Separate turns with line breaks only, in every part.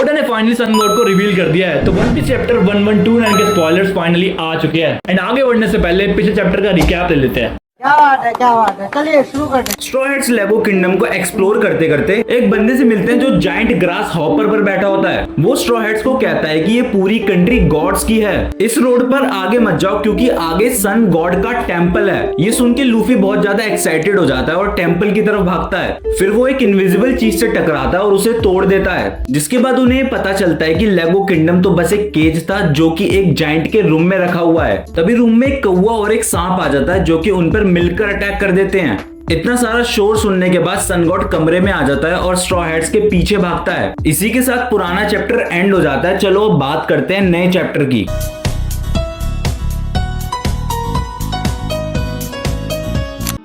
Voda ने finally sun god को reveal कर दिया है। तो वन पीस चैप्टर 1129 के स्पॉयलर्स फाइनली आ चुके हैं। एंड आगे बढ़ने से पहले पिछले चैप्टर का रिकैप ले लेते हैं।
क्या बात है, चलिए शुरू करते हैं।
स्ट्रॉ हैट्स लेगो किंगडम को एक्सप्लोर करते करते एक बंदे से मिलते हैं जो जाइंट ग्रास हॉपर पर बैठा होता है। वो स्ट्रॉ हैट्स को कहता है कि ये पूरी कंट्री गॉड्स की है, इस रोड पर आगे मत जाओ क्योंकि आगे सन गॉड का टेम्पल है। ये सुन के लूफी बहुत ज्यादा एक्साइटेड हो जाता है और टेम्पल की तरफ भागता है। फिर वो एक इनविजिबल चीज से टकराता है और उसे तोड़ देता है, जिसके बाद उन्हें पता चलता है कि लेगो किंगडम तो बस एक केज था जो कि एक जाइंट के रूम में रखा हुआ है। तभी रूम में एक कौवा और एक सांप आ जाता है जो कि उन पर मिलकर अटैक कर देते हैं। इतना सारा शोर सुनने के बाद सन गॉड कमरे में आ जाता है और स्ट्रॉ हैट्स के पीछे भागता है। इसी के साथ पुराना चैप्टर एंड हो जाता है। चलो अब बात करते हैं नए चैप्टर की।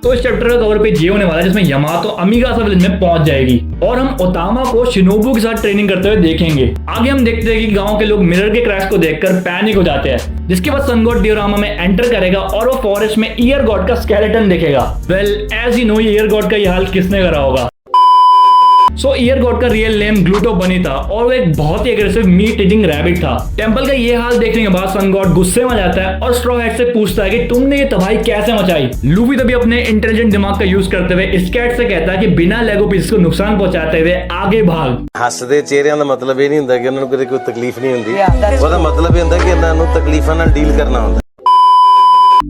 तो इस चैप्टर का कवर पेज ये होने वाला है जिसमें यमातो अमीगासा विलेज में पहुंच जाएगी और हम ओतामा को शिनोबु के साथ ट्रेनिंग करते हुए देखेंगे। आगे हम देखते हैं कि गांव के लोग मिरर के क्रैश को देखकर पैनिक हो जाते हैं, जिसके बाद सन गॉड डियोरामा में एंटर करेगा और वो फॉरेस्ट में ईयर गॉड का स्केलेटन देखेगा। Well as you know ear god का ये हाल किसने करा होगा। सो ईयर गॉड का रियल नेम ग्लूटो बनी था और वो एक बहुत ही एग्रेसिव मीट ईटिंग रैबिट था। टेंपल का ये हाल देखने के बाद सन गॉड गुस्से में जाता है और स्ट्रॉ हैट से पूछता है कि तुमने ये तबाही कैसे मचाई। लूफी तभी अपने इंटेलिजेंट दिमाग का यूज करते हुए स्कैट से कहता है कि बिना लेगो पीस को नुकसान पहुंचाते हुए आगे भाग।
हसदे चेहरिਆਂ ਦਾ मतलब ਇਹ ਨਹੀਂ ਹੁੰਦਾ ਕਿ ਉਹਨਾਂ ਨੂੰ ਕਦੇ ਕੋਈ ਤਕਲੀਫ ਨਹੀਂ ਹੁੰਦੀ, ਉਹਦਾ मतलब ਇਹ ਹੁੰਦਾ ਕਿ ਇਹਨਾਂ ਨੂੰ ਤਕਲੀਫਾਂ ਨਾਲ ਡੀਲ ਕਰਨਾ ਹੁੰਦਾ।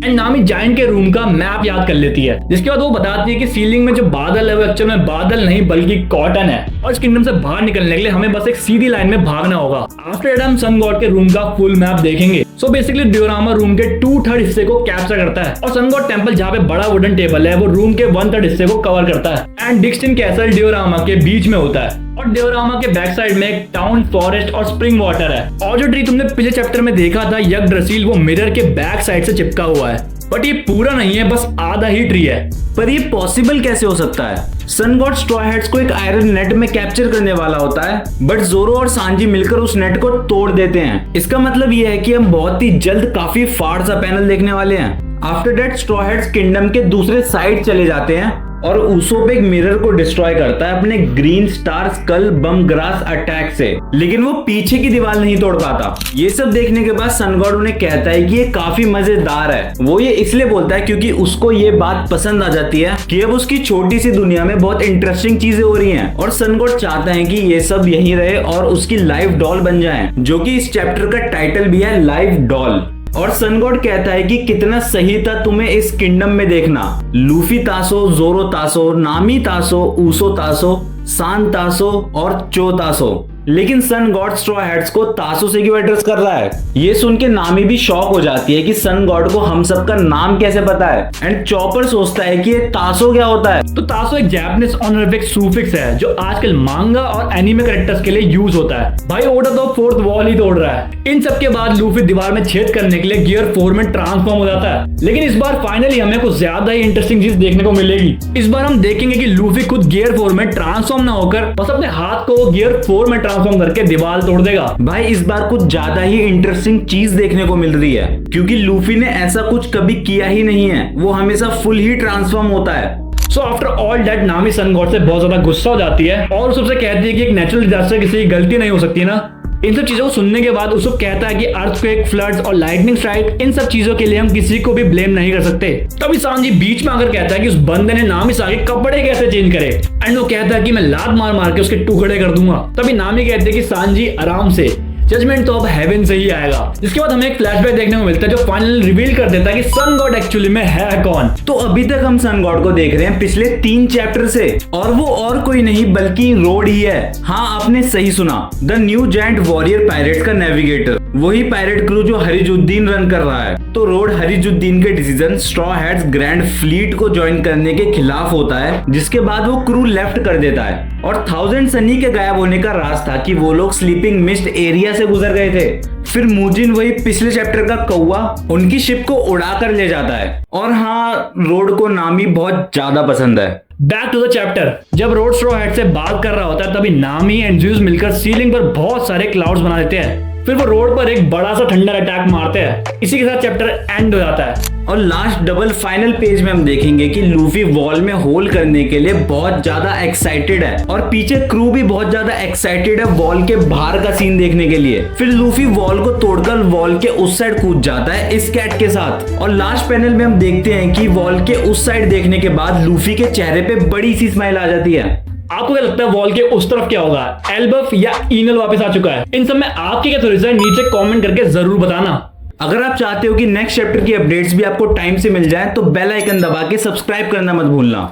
एंड नामी जाइंट के रूम का मैप याद कर लेती है, जिसके बाद वो बताती है कि सीलिंग में जो बादल है वो एक्चुअल में बादल नहीं बल्कि कॉटन है और इस किंगडम से बाहर निकलने के लिए हमें बस एक सीधी लाइन में भागना होगा। आफ्टर दैट हम सन गॉड के रूम का फुल मैप देखेंगे। सो बेसिकली डियोरामा रूम के 2/3 हिस्से को कैप्चर करता है और सन गॉड टेंपल जहाँ पे बड़ा वुडन टेबल है वो रूम के 1/3 हिस्से को कवर करता है। एंड डिक्सटिन कैसल डियोरामा के बीच में होता है और डियोरामा के बैक साइड में एक टाउन, फॉरेस्ट और स्प्रिंग वाटर है। और जो ट्री तुमने पिछले चैप्टर में देखा था यग्drasil, वो मिरर के बैक साइड से चिपका हुआ है, बट ये पूरा नहीं है, बस आधा ही ट्री है।
पर ये पॉसिबल कैसे हो सकता है। सन गॉड स्ट्रॉ हैट्स को एक आयरन नेट में कैप्चर करने वाला होता है, बट जोरो और सांजी मिलकर उस नेट को तोड़ देते हैं। इसका मतलब ये है कि हम बहुत ही जल्द काफी फाड़ सा पैनल देखने वाले हैं। After that straw hats kingdom के दूसरे साइड चले जाते हैं और उसोप एक मिरर को डिस्ट्रॉय करता है अपने ग्रीन स्टार स्कल बम ग्रास अटैक से, लेकिन वो पीछे की दीवार नहीं तोड़ पाता। ये सब देखने के बाद सन गॉड उन्हें कहता है कि ये काफी मजेदार है। वो ये इसलिए बोलता है क्योंकि उसको ये बात पसंद आ जाती है कि अब उसकी छोटी सी दुनिया में बहुत इंटरेस्टिंग चीजें हो रही हैं और सन गॉड चाहता है कि ये सब यहीं रहे और उसकी लाइफ डॉल बन जाए, जो कि इस चैप्टर का टाइटल भी है लाइफ डॉल। और सन गॉड कहता है कि कितना सही था तुम्हें इस किंगडम में देखना। लूफी तासो, जोरो तासो, नामी तासो, ऊसो तासो, सान तासो और चो तासो, लेकिन सन गॉड स्ट्रॉ हैट्स को तासो से क्यों एड्रेस कर रहा है। ये सुन के नामी भी शॉक हो जाती है कि सन गॉड को हम सब का नाम कैसे पता है। एंड चॉपर सोचता है कि ये तासो क्या होता है।
तो तासो एक जापानीज ऑनरिफिक सूफिक्स है जो आजकल मांगा और एनिमे कैरेक्टर्स के लिए यूज होता है। भाई ओडा तो फोर्थ वॉल ही तोड़ रहा है। इन सब के बाद लूफी दीवार में छेद करने के लिए गियर 4 में ट्रांसफॉर्म हो जाता है, लेकिन इस बार फाइनली हमें कुछ ज्यादा ही इंटरेस्टिंग चीज देखने को मिलेगी। इस बार हम देखेंगे कि लूफी खुद गियर 4 में ट्रांसफॉर्म ना होकर बस अपने हाथ को गियर 4 में ट्रांसफॉर्म करके दीवार तोड़ देगा।
भाई इस बार कुछ ज्यादा ही इंटरेस्टिंग चीज देखने को मिल रही है क्योंकि लूफी ने ऐसा कुछ कभी किया ही नहीं है। वो हमेशा फुल ही ट्रांसफॉर्म होता है।
सो आफ्टर ऑल दैट नामी सन गॉड से बहुत ज्यादा गुस्सा हो जाती है और सबसे कहती है कि एक नेचुरल डिजास्टर किसी की गलती नहीं हो सकती ना। इन सब चीजों को सुनने के बाद उसको कहता है कि अर्थक्वेक, फ्लड्स और लाइटनिंग स्ट्राइक, इन सब चीजों के लिए हम किसी को भी ब्लेम नहीं कर सकते। तभी सांजी बीच में आकर कहता है कि उस बंदे ने नामी सा के कपड़े कैसे चेंज करे। एंड वो कहता है कि मैं लात मार मार के उसके टुकड़े कर दूंगा। तभी नामी कहते हैं कि सांजी आराम से, जजमेंट तो अब हेवन से ही आएगा। जिसके बाद हमें एक फ्लैशबैक देखने को मिलता है जो फाइनल रिवील कर देता है कि सन गॉड एक्चुअली में है कौन।
तो अभी तक हम सन गॉड को देख रहे हैं पिछले 3 चैप्टर से और वो और कोई नहीं बल्कि रोड ही है। हाँ आपने सही सुना, the new giant warrior pirate का नेविगेटर, वही पायरेट क्रू जो हरिजुद्दीन रन कर रहा है। तो रोड हरिजुद्दीन के decision straw hats grand fleet को ज्वाइन करने के खिलाफ होता है, जिसके बाद वो क्रू लेफ्ट कर देता है। और 1000 सनी के गायब होने का राज था कि वो लोग स्लीपिंग मिस्ट एरिया से गुजर गए थे। फिर मूजिन, वही पिछले चैप्टर का कौवा, उनकी शिप को उड़ा कर ले जाता है। और हाँ, रोड को नामी बहुत ज्यादा पसंद है।
Back to the chapter. जब रोड स्ट्रॉ हैट से बात कर रहा होता है तभी नामी एंड ज़्यूस मिलकर सीलिंग पर बहुत सारे क्लाउड्स बना देते हैं। फिर वो रोड पर एक बड़ा सा थंडर अटैक मारते हैं। इसी के साथ चैप्टर एंड हो जाता है।
और लास्ट डबल फाइनल पेज में हम देखेंगे कि लूफी वॉल में होल करने के लिए बहुत ज्यादा एक्साइटेड है और पीछे क्रू भी बहुत ज्यादा एक्साइटेड है वॉल के बाहर का सीन देखने के लिए। फिर लूफी वॉल को तोड़कर वॉल के उस साइड कूद जाता है इस कैट के साथ और लास्ट पैनल में हम देखते हैं कि वॉल के उस साइड देखने के बाद लूफी के चेहरे पे बड़ी सी स्माइल आ जाती है।
आपको क्या लगता है वॉल के उस तरफ क्या होगा, एल्बफ या इनल वापस आ चुका है? इन सब में आपकी क्या थ्योरीज है नीचे कमेंट करके जरूर बताना।
अगर आप चाहते हो कि नेक्स्ट चैप्टर की अपडेट्स भी आपको टाइम से मिल जाए तो बेल आइकन दबा के सब्सक्राइब करना मत भूलना।